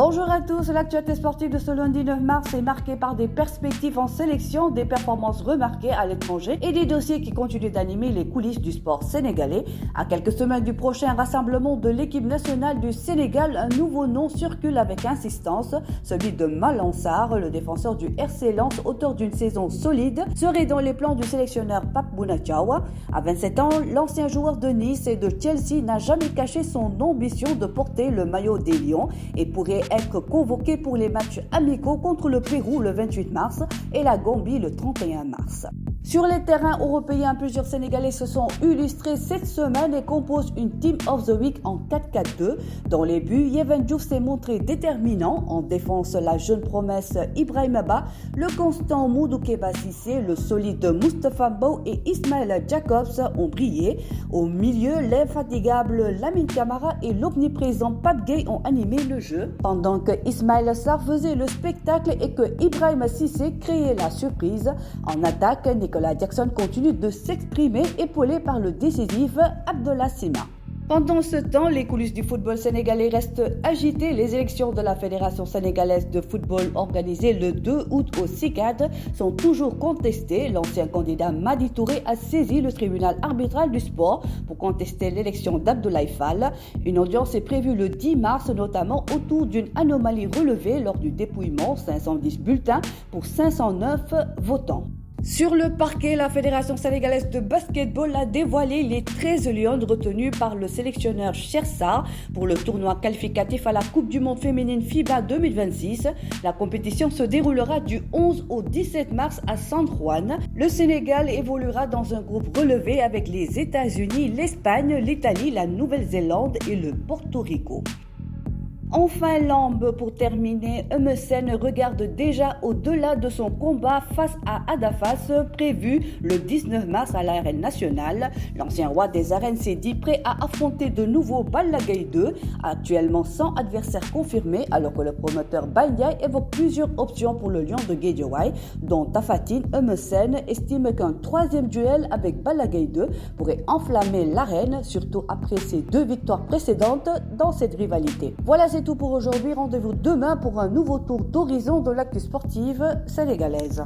Bonjour à tous, l'actualité sportive de ce lundi 9 mars est marquée par des perspectives en sélection, des performances remarquées à l'étranger et des dossiers qui continuent d'animer les coulisses du sport sénégalais. À quelques semaines du prochain rassemblement de l'équipe nationale du Sénégal, un nouveau nom circule avec insistance, celui de Malang Sarr, le défenseur du RC Lens, auteur d'une saison solide, serait dans les plans du sélectionneur Pape Bouna Diaw. À 27 ans, l'ancien joueur de Nice et de Chelsea n'a jamais caché son ambition de porter le maillot des Lions et pourrait être convoqué pour les matchs amicaux contre le Pérou le 28 mars et la Gambie le 31 mars. Sur les terrains européens, plusieurs Sénégalais se sont illustrés cette semaine et composent une Team of the Week en 4-4-2. Dans les buts, Yehvan Diouf s'est montré déterminant. En défense, la jeune promesse Ibrahima Ba, le constant Moudoukéba Cissé, le solide Moustapha Mbow et Ismail Jacobs ont brillé. Au milieu, l'infatigable Lamine Camara et l'omniprésent Pape Gueye ont animé le jeu. Pendant que Ismail Sarr faisait le spectacle et que Ibrahima Cissé créait la surprise. En attaque, Nicolas Jackson continue de s'exprimer, épaulé par le décisif Abdallah Sima. Pendant ce temps, les coulisses du football sénégalais restent agitées. Les élections de la Fédération sénégalaise de football organisées le 2 août au CICAD sont toujours contestées. L'ancien candidat Madi Touré a saisi le tribunal arbitral du sport pour contester l'élection d'Abdoulaye Fall. Une audience est prévue le 10 mars, notamment autour d'une anomalie relevée lors du dépouillement, 510 bulletins pour 509 votants. Sur le parquet, la Fédération sénégalaise de basketball a dévoilé les 13 lions retenus par le sélectionneur Chersa pour le tournoi qualificatif à la Coupe du Monde féminine FIBA 2026. La compétition se déroulera du 11 au 17 mars à San Juan. Le Sénégal évoluera dans un groupe relevé avec les États-Unis, l'Espagne, l'Italie, la Nouvelle-Zélande et le Porto Rico. En Finlande, pour terminer, Eumeu Sène regarde déjà au-delà de son combat face à Adafas prévu le 19 mars à l'arène nationale. L'ancien roi des arènes s'est dit prêt à affronter de nouveau Balla Gaye 2, actuellement sans adversaire confirmé, alors que le promoteur Bandiaï évoque plusieurs options pour le lion de Guédiawaye, dont Tapha Tine. Eumeu Sène estime qu'un troisième duel avec Balla Gaye 2 pourrait enflammer l'arène, surtout après ses 2 victoires précédentes dans cette rivalité. Voilà, c'est tout pour aujourd'hui. Rendez-vous demain pour un nouveau tour d'horizon de l'actu sportive sénégalaise.